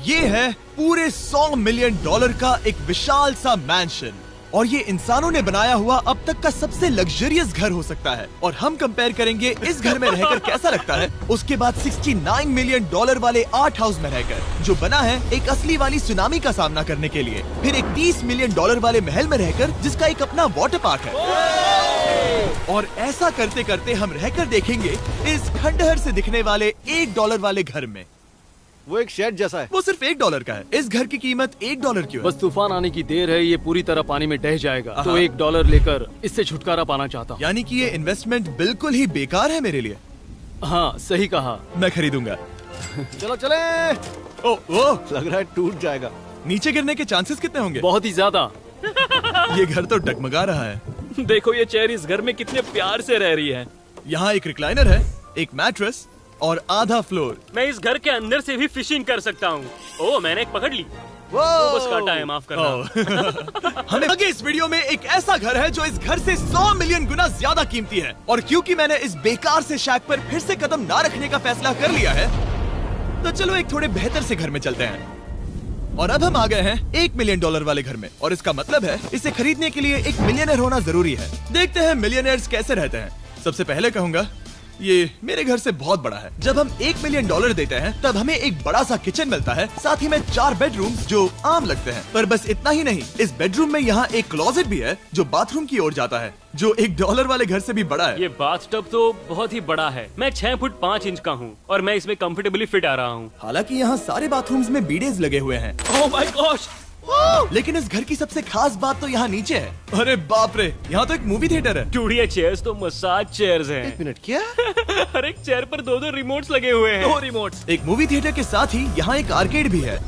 ये है पूरे $100 मिलियन का एक विशाल सा मैंशन, और ये इंसानों ने बनाया हुआ अब तक का सबसे लग्जरियस घर हो सकता है। और हम कंपेयर करेंगे इस घर में रहकर कैसा लगता है उसके बाद $69 मिलियन वाले आर्ट हाउस में रहकर, जो बना है एक असली वाली सुनामी का सामना करने के लिए। फिर एक $30 मिलियन वाले महल में रहकर जिसका एक अपना वाटर पार्क है। और ऐसा करते करते हम रहकर देखेंगे इस खंडहर से दिखने वाले $1 वाले घर में। वो एक शेड जैसा है। वो सिर्फ $1 का है। इस घर की कीमत $1 क्यों है? बस तूफान आने की देर है, ये पूरी तरह पानी में ढह जाएगा, तो $1 लेकर इससे छुटकारा पाना चाहता हूँ। यानी कि ये इन्वेस्टमेंट बिल्कुल ही बेकार है मेरे लिए। हाँ सही कहा। मैं खरीदूंगा। चलो चले। ओ, लग रहा है टूट जाएगा। नीचे गिरने के चांसेस कितने होंगे? बहुत ही ज्यादा। ये घर तो डगमगा रहा है। देखो ये चेयर इस घर में कितने प्यार से रह रही है। यहाँ एक रिक्लाइनर है, एक मैट्रेस और आधा फ्लोर। मैं इस घर के अंदर से भी फिशिंग कर सकता हूँ। ओह मैंने एक पकड़ ली। बस काटा है, माफ करना। हमें आगे इस वीडियो में एक ऐसा घर है जो इस घर से 100 मिलियन गुना ज्यादा कीमती है। और क्योंकि मैंने इस बेकार से शैक पर फिर से कदम ना रखने का फैसला कर लिया है, तो चलो एक थोड़े बेहतर से घर में चलते हैं। और अब हम आ गए हैं $1 मिलियन वाले घर में, और इसका मतलब है इसे खरीदने के लिए एक मिलियनर होना जरूरी है। देखते हैं मिलियनर्स कैसे रहते हैं। सबसे पहले कहूंगा ये मेरे घर से बहुत बड़ा है। जब हम $1 मिलियन देते हैं तब हमें एक बड़ा सा किचन मिलता है, साथ ही में 4 बेडरूम जो आम लगते हैं। पर बस इतना ही नहीं, इस बेडरूम में यहाँ एक क्लोजेट भी है जो बाथरूम की ओर जाता है, जो $1 वाले घर से भी बड़ा है। ये बाथटब तो बहुत ही बड़ा है। मैं 6 फुट 5 इंच का हूँ और मैं इसमें कंफर्टेबली फिट आ रहा हूँ। हालांकि यहाँ सारे बाथरूम्स में बीडेज लगे हुए हैं। Oh my gosh! लेकिन इस घर की सबसे खास बात तो यहाँ नीचे है। अरे बाप रे, यहाँ तो एक मूवी थिएटर है। टूडिया चेयर्स तो मसाज चेयर्स हैं। 1 मिनट क्या? हर एक चेयर पर 2-2 रिमोट्स लगे हुए हैं। 2 रिमोट्स। एक मूवी थिएटर के साथ ही यहाँ एक आर्केड भी है।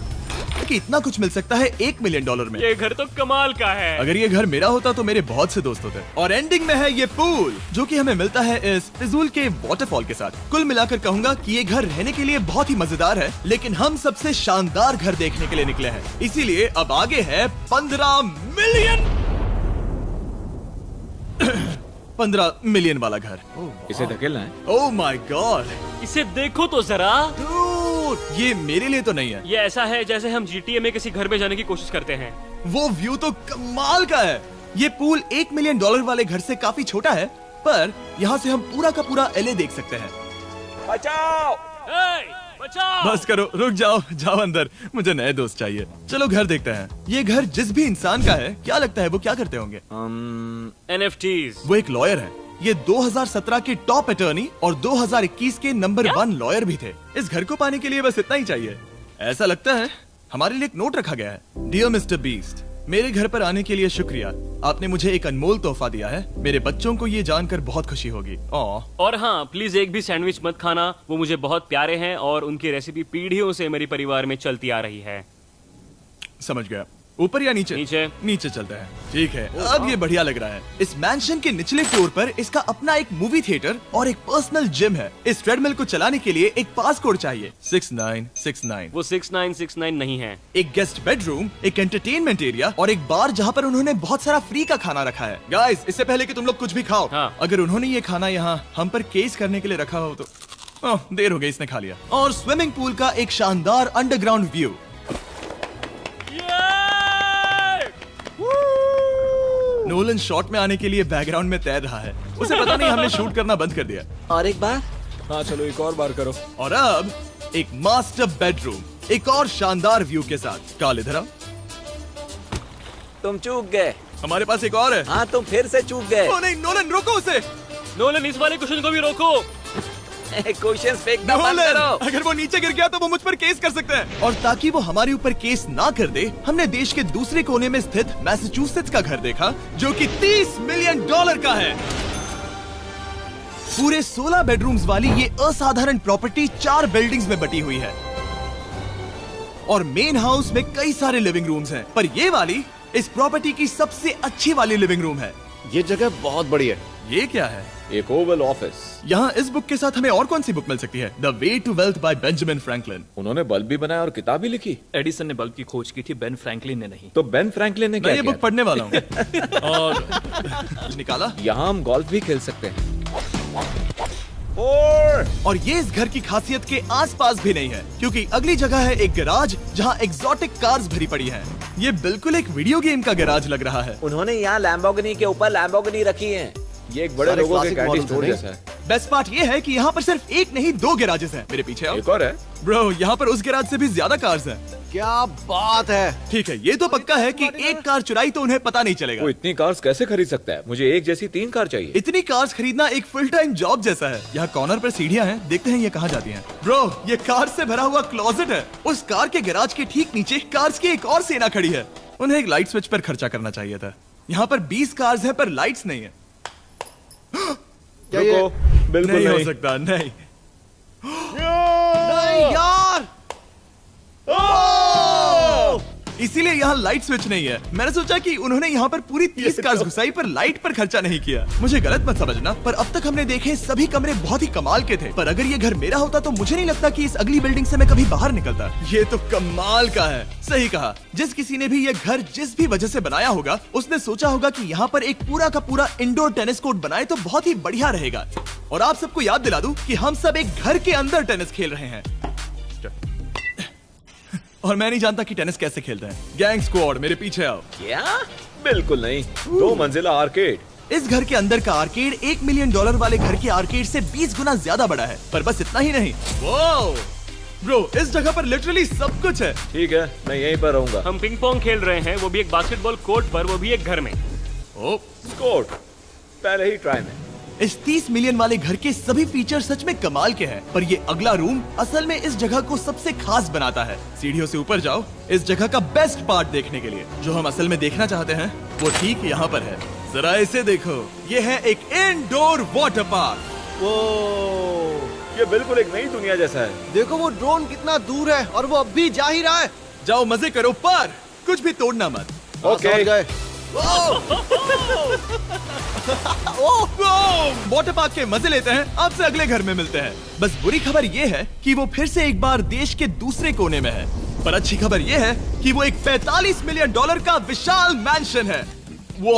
कि इतना कुछ मिल सकता है $1 मिलियन में। ये घर तो कमाल का है। अगर ये घर मेरा होता तो मेरे बहुत से दोस्त होते। और एंडिंग में है ये पूल, जो कि हमें मिलता है इस फिजूल के वाटरफॉल के साथ। कुल मिलाकर कहूंगा कि ये घर रहने के लिए बहुत ही मजेदार है, लेकिन हम सबसे शानदार घर देखने के लिए निकले हैं, इसीलिए अब आगे है 15 मिलियन वाला घर। इसे धकेलना है। ओह माय गॉड, इसे देखो तो जरा। ये मेरे लिए तो नहीं है। ये ऐसा है जैसे हम GTA में किसी घर में जाने की कोशिश करते हैं। वो व्यू तो कमाल का है। ये पूल $1 मिलियन वाले घर से काफी छोटा है, पर यहाँ से हम पूरा का पूरा LA देख सकते हैं। बचाओ! बचाओ! बस करो, रुक जाओ, जाओ अंदर, मुझे नए दोस्त चाहिए। चलो घर देखते हैं। ये घर जिस भी इंसान का है, क्या लगता है वो क्या करते होंगे? NFTs। वो एक लॉयर है। ये 2017 के टॉप अटर्नी और 2021 के नंबर 1 लॉयर भी थे। इस घर को पाने के लिए बस इतना ही चाहिए। ऐसा लगता है हमारे लिए एक नोट रखा गया है। डियर मिस्टर बीस्ट, मेरे घर पर आने के लिए शुक्रिया। आपने मुझे एक अनमोल तोहफा दिया है। मेरे बच्चों को ये जानकर बहुत खुशी होगी। और हाँ, प्लीज एक भी सैंडविच मत खाना, वो मुझे बहुत प्यारे हैं और उनकी रेसिपी पीढ़ियों से मेरे परिवार में चलती आ रही है। समझ गया। ऊपर या नीचे? नीचे चलते हैं। ठीक है, अब ये बढ़िया लग रहा है। इस मैंशन के निचले फ्लोर पर इसका अपना एक मूवी थिएटर और एक पर्सनल जिम है। इस ट्रेडमिल को चलाने के लिए एक पास कोड चाहिए, 6969। वो 6969 नहीं है। एक गेस्ट बेडरूम, एक एंटरटेनमेंट एरिया और एक बार जहाँ पर उन्होंने बहुत सारा फ्री का खाना रखा है। गाइस, इससे पहले कि तुम लोग कुछ भी खाओ, अगर उन्होंने ये खाना यहाँ हम पर केस करने के लिए रखा हो तो देर हो गई, इसने खा लिया। और स्विमिंग पूल का एक शानदार अंडरग्राउंड व्यू। नोलन शॉट में आने के लिए बैकग्राउंड में तैर रहा है। उसे पता नहीं हमने शूट करना बंद कर दिया। और एक बार? हाँ चलो एक और बार करो। और अब एक मास्टर बेडरूम, एक और शानदार व्यू के साथ। काल इधर आओ। तुम चूक गए। हमारे पास एक और है। हाँ तुम फिर से चूक गए। ओ नहीं, नोलन रोको उसे। नोलन, इस वाले क्वेश्चन को भी रोको। क्वेश्चन फेंकना बंद करो। अगर वो नीचे गिर गया तो वो मुझ पर केस कर सकते हैं। और ताकि वो हमारे ऊपर केस ना कर दे, हमने देश के दूसरे कोने में स्थित मैसाचुसेट्स का घर देखा, जो कि $30 मिलियन का है। पूरे 16 बेडरूम्स वाली ये असाधारण प्रॉपर्टी 4 बिल्डिंग्स में बटी हुई है और मेन हाउस में कई सारे लिविंग रूम्स हैं, पर ये वाली इस प्रॉपर्टी की सबसे अच्छी वाली लिविंग रूम है। ये जगह बहुत बड़ी है। ये क्या है? एक ओवल ऑफिस। यहाँ इस बुक के साथ हमें और कौन सी बुक मिल सकती है? The way to wealth by Benjamin Franklin. उन्होंने बल्ब भी बनाया और किताब भी लिखी। एडिसन ने बल्ब की खोज की थी, बेन फ्रैंकलिन ने नहीं। तो बेन फ्रैंकलिन ने क्या किया? मैं ये बुक पढ़ने वाला हूँ। और निकाला। यहाँ हम गोल्फ भी खेल सकते हैं। More! और ये इस घर की खासियत के आसपास भी नहीं है, क्योंकि अगली जगह है एक गैराज जहाँ एग्जॉटिक कार्स भरी पड़ी हैं। ये बिल्कुल एक वीडियो गेम का गैराज लग रहा है। उन्होंने यहाँ लैम्बोर्गिनी के ऊपर लैम्बोर्गिनी रखी है। ये एक बड़े सारे लोगों के classic कैंडी models स्टोर हैं, जैसा है। बेस्ट पार्ट ये है कि यहाँ पर सिर्फ एक नहीं 2 गैराजेस हैं। मेरे पीछे आओ। एक और है। ब्रो, यहाँ पर उस गैराज से भी ज्यादा कार्स हैं। क्या बात है। ठीक है, ये तो पक्का है कि एक कार चुराई तो उन्हें पता नहीं चलेगा। वो इतनी कार्स कैसे खरीद सकता है? मुझे एक जैसी 3 कार चाहिए। इतनी कार्स खरीदना एक फुल टाइम जॉब जैसा है। यहाँ कॉर्नर पर सीढ़ियाँ हैं, देखते हैं ये कहाँ जाती हैं। ब्रो, ये कार से भरा हुआ क्लोजेट है। उस कार के गैराज के ठीक नीचे कार्स की एक और सेना खड़ी है। उन्हें एक लाइट स्विच पर खर्चा करना चाहिए था। यहाँ पर 20 कार्स हैं पर लाइट्स नहीं है। रुको, बिल्कुल नहीं हो नहीं। सकता, नहीं। नहीं यार। इसीलिए यहाँ लाइट स्विच नहीं है। मैंने सोचा कि उन्होंने यहाँ पर पूरी 30 कार्स घुसाई पर लाइट पर खर्चा नहीं किया। मुझे गलत मत समझना, पर अब तक हमने देखे सभी कमरे बहुत ही कमाल के थे। पर अगर ये घर मेरा होता तो मुझे नहीं लगता कि इस अगली बिल्डिंग से मैं कभी बाहर निकलता। ये तो कमाल का है। सही कहा। जिस किसी ने भी ये घर जिस भी वजह से बनाया होगा, उसने सोचा होगा कि यहाँ पर एक पूरा का पूरा इंडोर टेनिस कोर्ट बनाए तो बहुत ही बढ़िया रहेगा। और आप सबको याद दिला दूं कि हम सब एक घर के अंदर टेनिस खेल रहे हैं। और मैं नहीं जानता कि टेनिस कैसे खेलते हैं। गैंग स्क्वाड, मेरे पीछे आओ। क्या? बिल्कुल नहीं। 2 मंजिला आर्केड। इस घर के अंदर का आर्केड $1 मिलियन वाले घर के आर्केड से 20 गुना ज्यादा बड़ा है। पर बस इतना ही नहीं। वाओ! ब्रो, इस जगह पर लिटरली सब कुछ है। ठीक है, मैं यहीं पर रहूंगा। हम पिंग पोंग खेल रहे हैं, वो भी एक बास्केटबॉल कोर्ट पर, वो भी एक घर में। ओ, स्कोर पहले ही ट्राई में। इस 30 मिलियन वाले घर के सभी फीचर सच में कमाल के हैं। पर ये अगला रूम असल में इस जगह को सबसे खास बनाता है। सीढ़ियों से ऊपर जाओ इस जगह का बेस्ट पार्ट देखने के लिए। जो हम असल में देखना चाहते हैं वो ठीक यहाँ पर है। जरा इसे देखो, ये है एक इंडोर वाटर पार्क। वो ये बिल्कुल एक नई दुनिया जैसा है। देखो वो ड्रोन कितना दूर है और वो अब भी जा ही रहा है। जाओ मजे करो, पर कुछ भी तोड़ना मत। ओके। समझ गए। वाटर पार्क के मजे लेते हैं। आपसे अगले घर में मिलते हैं। बस बुरी खबर ये है कि वो फिर से एक बार देश के दूसरे कोने में है। पर अच्छी खबर ये है कि वो एक $45 मिलियन का विशाल मैंशन है। वो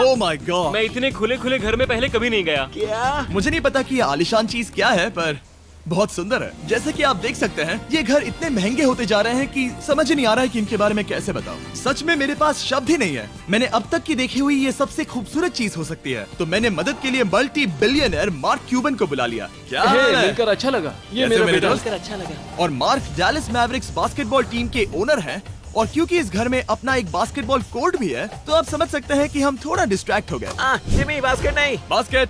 ओह माय गॉड, मैं इतने खुले खुले घर में पहले कभी नहीं गया। क्या? मुझे नहीं पता कि ये आलिशान चीज क्या है, पर बहुत सुंदर है। जैसे कि आप देख सकते हैं, ये घर इतने महंगे होते जा रहे हैं कि समझ ही नहीं आ रहा है कि इनके बारे में कैसे बताऊं। सच में मेरे पास शब्द ही नहीं है। मैंने अब तक की देखी हुई ये सबसे खूबसूरत चीज हो सकती है। तो मैंने मदद के लिए मल्टी बिलियनर मार्क क्यूबन को बुला लिया। क्या हे, हाल है? मिलकर अच्छा लगा। ये कैसे मेरा मेरे बेटा। दोस्त? अच्छा लगा। और mark Dallas Mavericks basketball team के ओनर हैं। और क्योंकि इस घर में अपना एक बास्केटबॉल कोर्ट भी है, तो आप समझ सकते हैं कि हम थोड़ा डिस्ट्रैक्ट हो गए। जिमी, बास्केट नहीं। बास्केट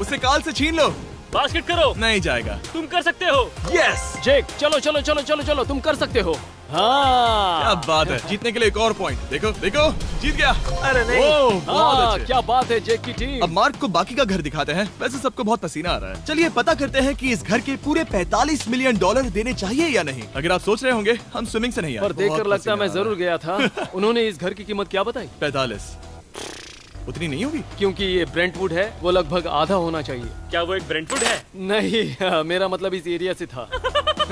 उसे काल से छीन लो। बास्केट करो, नहीं जाएगा। तुम कर सकते हो। यस, जेक, चलो चलो चलो चलो चलो, तुम कर सकते हो। हाँ क्या बात है। जीतने के लिए एक और पॉइंट। देखो देखो, जीत गया। अरे नहीं। ओह, बहुत हाँ, अच्छे। क्या बात है जेक की टीम। अब मार्क को बाकी का घर दिखाते हैं। वैसे सबको बहुत पसीना आ रहा है। चलिए पता करते हैं कि इस घर के पूरे $45 मिलियन देने चाहिए या नहीं। अगर आप सोच रहे होंगे हम स्विमिंग से नहीं आए, पर देखकर बहुत लगता है मैं पसीना आ जरूर गया था। उन्होंने इस घर की कीमत क्या बताई? रहा है। 45 उतनी नहीं होगी। क्योंकि ये ब्रेंटवुड है, वो लगभग आधा होना चाहिए। क्या वो एक ब्रेंटवुड है? नहीं, मेरा मतलब इस एरिया से था।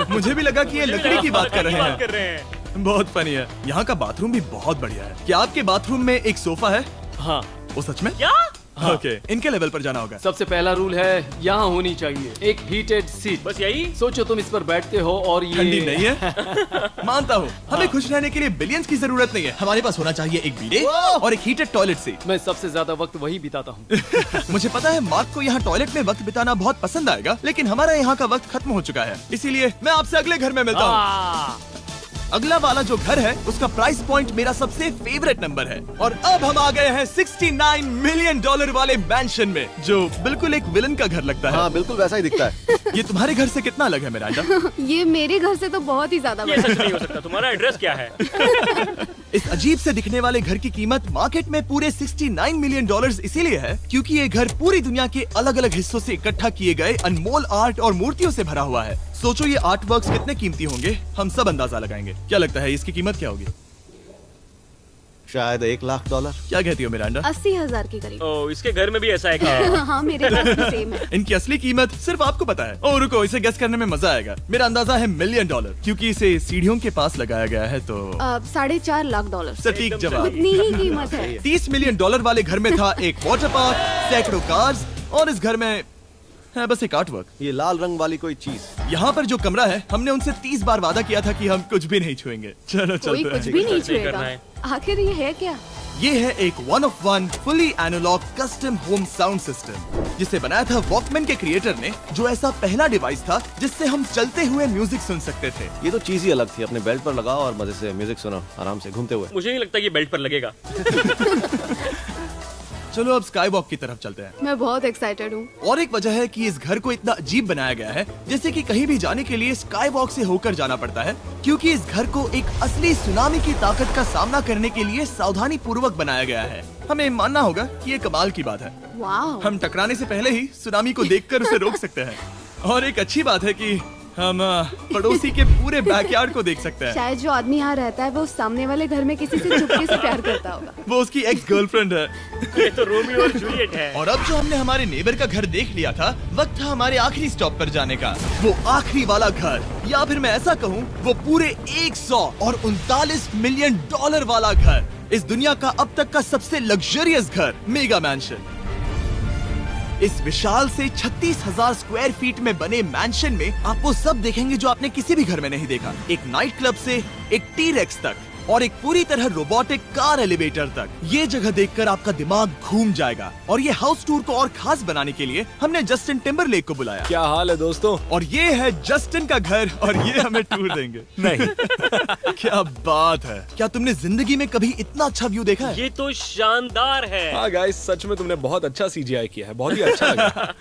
मुझे भी लगा कि ये लकड़ी की बात कर रहे बात कर हैं। रहे हैं। बहुत फनी है। यहाँ का बाथरूम भी बहुत बढ़िया है। क्या आपके बाथरूम में एक सोफा है? हाँ, वो सच में? क्या? ओके, इनके लेवल पर जाना होगा। सबसे पहला रूल है यहाँ होनी चाहिए एक हीटेड सीट। बस यही? सोचो तुम इस पर बैठते हो और ये ठंडी नहीं है। मानता हूँ, हमें खुश रहने के लिए बिलियंस की जरूरत नहीं है। हमारे पास होना चाहिए एक बीडे और एक हीटेड टॉयलेट सीट। मैं सबसे ज्यादा वक्त वही बिताता हूँ। मुझे पता है मार्क को यहाँ टॉयलेट में वक्त बिताना बहुत पसंद आएगा, लेकिन हमारा यहाँ का वक्त खत्म हो चुका है। इसीलिए मैं आपसे अगले घर में मिलता हूँ। अगला वाला जो घर है उसका प्राइस पॉइंट मेरा सबसे फेवरेट नंबर है। और अब हम आ गए हैं $69 मिलियन वाले मैंशन में, जो बिल्कुल एक विलन का घर लगता है। हाँ बिल्कुल वैसा ही दिखता है। ये तुम्हारे घर से कितना अलग है मिरांडा? ये मेरे घर से तो बहुत ही ज्यादा ये बड़ा सच नहीं हो सकता। तुम्हारा एड्रेस क्या है? इस अजीब से दिखने वाले घर की कीमत मार्केट में पूरे $69 मिलियन इसीलिए है क्योंकि ये घर पूरी दुनिया के अलग अलग हिस्सों से इकट्ठा किए गए अनमोल आर्ट और मूर्तियों से भरा हुआ है। सोचो ये आर्ट वर्क्स कितने कीमती होंगे, हम सब अंदाजा लगाएंगे। क्या लगता है इसकी कीमत क्या होगी? शायद $1 लाख। क्या कहती हो मिरांडा? 80,000 के करीब। ओ, इसके घर में भी ऐसा है क्या? हाँ मेरे पास भी सेम है। इनकी असली कीमत सिर्फ आपको पता है। ओह रुको, इसे गेस करने में मजा आएगा। मेरा अंदाजा है $1 मिलियन, क्योंकि इसे सीढ़ियों के पास लगाया गया है। तो $4.5 लाख। सटीक जवाब। उतनी ही कीमत है। $30 मिलियन वाले घर में था एक वाटर पार्क, सैकड़ों कार्स और इस घर में है बस एक आर्टवर्क। ये लाल रंग वाली कोई चीज। यहाँ पर जो कमरा है, हमने उनसे 30 बार वादा किया था कि हम कुछ भी नहीं छुएंगे। चलो कोई चलते कुछ हैं। भी नहीं करना छुएगा। है। आखिर ये है क्या? ये है एक 1 of 1 fully analogue custom home sound system, जिसे बनाया था वॉकमैन के क्रिएटर ने, जो ऐसा पहला डिवाइस था जिससे हम चलते हुए म्यूजिक सुन सकते थे। ये तो चीज ही अलग थी। अपने बेल्ट पर लगाओ और मजे से म्यूजिक सुनो आराम से घूमते हुए। मुझे नहीं लगता कि बेल्ट पर लगेगा। चलो अब स्काई वॉक की तरफ चलते हैं। मैं बहुत एक्साइटेड हूँ। और एक वजह है कि इस घर को इतना अजीब बनाया गया है, जैसे कि कहीं भी जाने के लिए स्काई वॉक से होकर जाना पड़ता है, क्योंकि इस घर को एक असली सुनामी की ताकत का सामना करने के लिए सावधानी पूर्वक बनाया गया है। हमें मानना होगा कि ये कमाल की बात है। वाह। हम टकराने से पहले ही सुनामी को देखकर उसे रोक सकते हैं। और एक अच्छी बात है कि हम पड़ोसी के पूरे बैकयार्ड को देख सकते हैं। शायद जो आदमी यहाँ रहता है वो सामने वाले घर में किसी से चुपके से प्यार करता होगा। वो उसकी एक्स गर्लफ्रेंड है। ये तो रोमियो और जूलियट है। और अब जो हमने हमारे नेबर का घर देख लिया था, वक्त था हमारे आखिरी स्टॉप पर जाने का। वो आखिरी वाला घर, या फिर मैं ऐसा कहूँ, वो पूरे 139 मिलियन डॉलर वाला घर। इस दुनिया का अब तक का सबसे लग्जरियस घर, मेगा मैंशन। इस विशाल से 36,000 स्क्वायर फीट में बने मैंशन में आप वो सब देखेंगे जो आपने किसी भी घर में नहीं देखा। एक नाइट क्लब से एक टी-रेक्स तक और एक पूरी तरह रोबोटिक कार एलिवेटर तक। ये जगह देखकर आपका दिमाग घूम जाएगा। और ये हाउस टूर को और खास बनाने के लिए हमने जस्टिन टिम्बरलेक को बुलाया। क्या हाल है दोस्तों? और ये है जस्टिन का घर और ये हमें टूर देंगे। नहीं। क्या बात है! क्या तुमने जिंदगी में कभी इतना अच्छा व्यू देखा है? ये तो शानदार है। हाँ गाइस, सच में तुमने बहुत अच्छा CGI किया है। बहुत ही अच्छा लगा।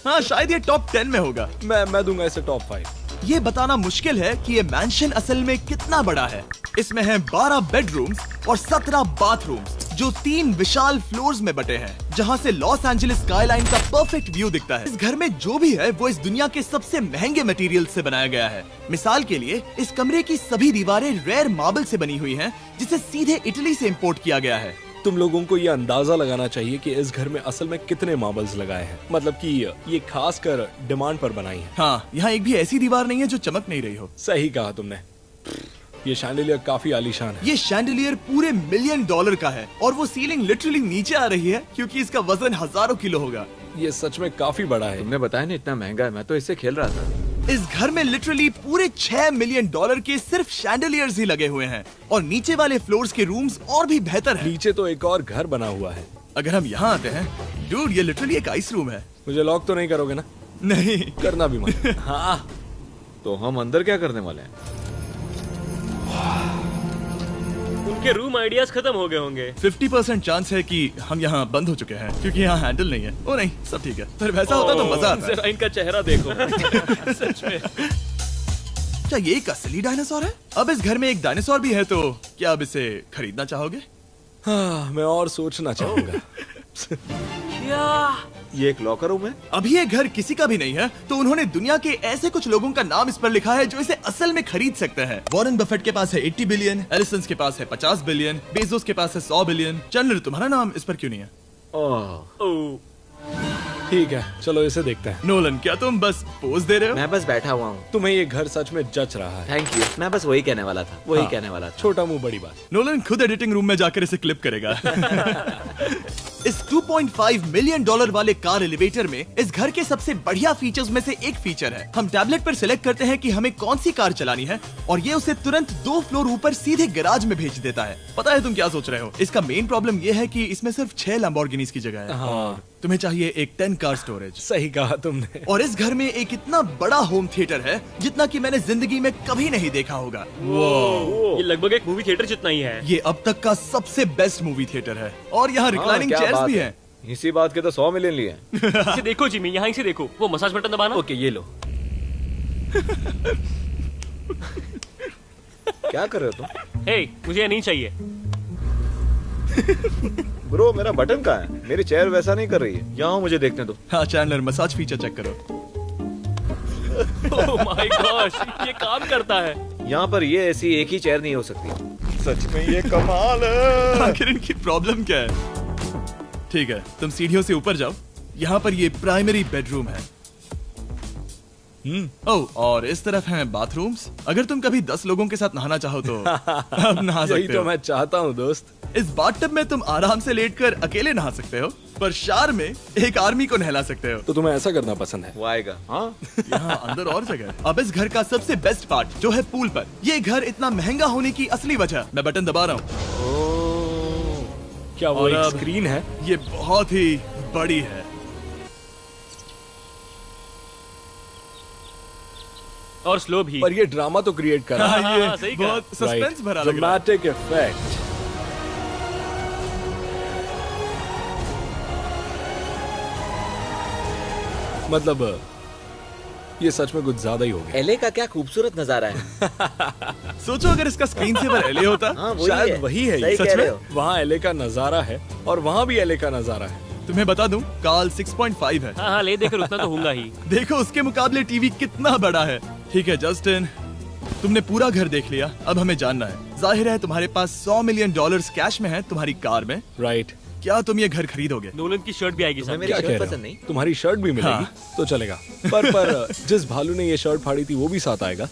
हाँ, शायद ये टॉप 10 में होगा। मैं दूंगा इसे टॉप 5। ये बताना मुश्किल है कि ये मैंशन असल में कितना बड़ा है। इसमें है 12 बेडरूम्स और 17 बाथरूम्स, जो 3 विशाल फ्लोर्स में बटे हैं, जहां से लॉस एंजलिस स्काईलाइन का परफेक्ट व्यू दिखता है। इस घर में जो भी है वो इस दुनिया के सबसे महंगे मटेरियल से बनाया गया है। मिसाल के लिए, इस कमरे की सभी दीवारें रेयर मार्बल से बनी हुई हैं, जिसे सीधे इटली से इंपोर्ट किया गया है। तुम लोगों को ये अंदाजा लगाना चाहिए कि इस घर में असल में कितने मार्बल्स लगाए हैं। मतलब कि ये खास कर डिमांड पर बनाई है। हाँ, यहाँ एक भी ऐसी दीवार नहीं है जो चमक नहीं रही हो। सही कहा तुमने। ये शैंडिलियर काफी आलीशान है। ये शैंडिलियर पूरे $1 मिलियन का है और वो सीलिंग लिटरली नीचे आ रही है, क्योंकि इसका वजन हजारों किलो होगा। ये सच में काफी बड़ा है। तुमने बताया ना इतना महंगा है, मैं तो इससे खेल रहा था। इस घर में लिटरली पूरे $6 मिलियन के सिर्फ शैंडिलियर्स ही लगे हुए हैं। और नीचे वाले फ्लोर्स के रूम्स और भी बेहतर हैं। नीचे तो एक और घर बना हुआ है। अगर हम यहाँ आते हैं, डूड, ये लिटरली एक आइस रूम है। मुझे लॉक तो नहीं करोगे ना? नहीं करना भी मत। हाँ, तो हम अंदर क्या करने वाले हैं? उनके रूम आइडियाज खत्म हो गए होंगे। 50% चांस है कि हम यहाँ बंद हो चुके हैं, क्योंकि यहाँ हैंडल नहीं है। ओ नहीं, सब ठीक है। पर वैसा होता तो मजा आता। जरा इनका चेहरा देखो। सच में। क्या ये एक असली डायनासोर है? अब इस घर में एक डायनासोर भी है, तो क्या अब इसे खरीदना चाहोगे? हाँ, मैं और सोचना चाहूंगा। ये एक लॉकर रूम है? अभी ये घर किसी का भी नहीं है, तो उन्होंने दुनिया के ऐसे कुछ लोगों का नाम इस पर लिखा है जो इसे असल में खरीद सकते हैं। वॉरेन बफेट के पास है 80 बिलियन, एलिसन के पास है 50 बिलियन, बेजोस के पास है 100 बिलियन। चंद्र, तुम्हारा नाम इस पर क्यों नहीं है? ओह, ठीक है, चलो इसे देखते हैं। नोलन, क्या तुम बस पोज दे रहे हो? मैं बस बैठा हुआ हूँ। तुम्हें ये घर सच में जच रहा है। Thank you. मैं बस वही कहने वाला था। वही कहने वाला था। छोटा मुंह बड़ी बात। नोलन खुद एडिटिंग रूम में जाकर इसे क्लिप करेगा। इस $2.5 मिलियन वाले कार एलिवेटर में इस घर के सबसे बढ़िया फीचर्स में से एक फीचर है। हम टैबलेट पर सिलेक्ट करते हैं कि हमें कौन सी कार चलानी है, और ये उसे तुरंत 2 फ्लोर ऊपर सीधे गैराज में भेज देता है। पता है तुम क्या सोच रहे हो? इसका मेन प्रॉब्लम ये है कि इसमें सिर्फ 6 लैम्बोर्गिनीज की जगह है। हाँ, तुम्हें चाहिए एक 10 कार स्टोरेज। सही कहा तुमने। और इस घर में एक इतना बड़ा होम थिएटर है जितना कि मैंने जिंदगी में कभी नहीं देखा होगा। ये लगभग एक मूवी थिएटर जितना ही है। ये अब तक का सबसे बेस्ट मूवी थिएटर है, और यहाँ रिक्लाइनिंग क्या चेयर्स बात भी है। हैं। इसी बात के तो 100 मिलियन लिए हैं। इसे देखो जिमी, यहाँ इसे देखो। वो मसाज बटन दबाना। ओके, ये लो। क्या कर रहे हो तुम? हे, मुझे ये नहीं चाहिए। ब्रो, मेरा बटन कहाँ है? मेरी चेयर वैसा नहीं कर रही है। यहाँ मुझे देखने दो। हाँ चैंडलर, मसाज फीचर चेक करो। ओह माय गॉश, ये काम करता है। यहाँ पर ये ऐसी एक ही चेयर नहीं हो सकती। सच में ये कमाल है। आखिर इनकी प्रॉब्लम क्या है? ठीक है, तुम सीढ़ियों से ऊपर जाओ। यहाँ पर ये प्राइमरी बेडरूम है। ओह, और इस तरफ हैं बाथरूम्स। अगर तुम कभी 10 लोगों के साथ नहाना चाहो तो अब नहा यही सकते तो हो। मैं चाहता हूँ दोस्त। इस बाथटब में तुम आराम से लेटकर अकेले नहा सकते हो, पर शार में एक आर्मी को नहला सकते हो। तो तुम्हें ऐसा करना पसंद है? वो आएगा। हाँ यहाँ अंदर और जगह है। अब इस घर का सबसे बेस्ट पार्ट जो है पूल पर। ये घर इतना महंगा होने की असली वजह, मैं बटन दबा रहा हूँ। क्या वो और एक अब स्क्रीन है? ये बहुत ही बड़ी है। और स्लो भी। पर ये ड्रामा तो क्रिएट कर रहा है। हाँ, ये सही कहा। बहुत सस्पेंस भरा लग रहा है। Dramatic effect. मतलब ये सच में कुछ ज्यादा ही हो गया। एलए का क्या खूबसूरत नजारा है। सोचो अगर इसका स्क्रीन सेवर एलए होता। हाँ वही शायद है। वही है सही ये। कह सच रहे में? हो। वहाँ एलए का नजारा है और वहाँ भी एलए का नजारा है। तुम्हें बता दूं, काल 6.5 है। हाँ हाँ, ले देकर उतना तो होगा ही। देखो उसके मुकाबले टीवी कितना बड़ा है। ठीक है जस्टिन, तुमने पूरा घर देख लिया, अब हमें जानना है। जाहिर है तुम्हारे पास $100 मिलियन कैश में है तुम्हारी कार में। राइट। क्या तुम ये घर खरीदोगे? नोलन की शर्ट भी आएगी तुम्हें साथ। मेरी क्या कह शर्ट रहे पसंद हो? नहीं? तुम्हारी शर्ट भी मिलेगी तो चलेगा। पर जिस भालू ने ये शर्ट फाड़ी थी वो भी साथ आएगा।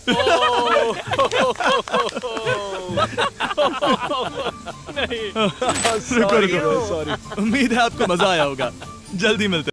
रुको रुको, सॉरी। उम्मीद है आपको मजा आया होगा। जल्दी मिलते हैं।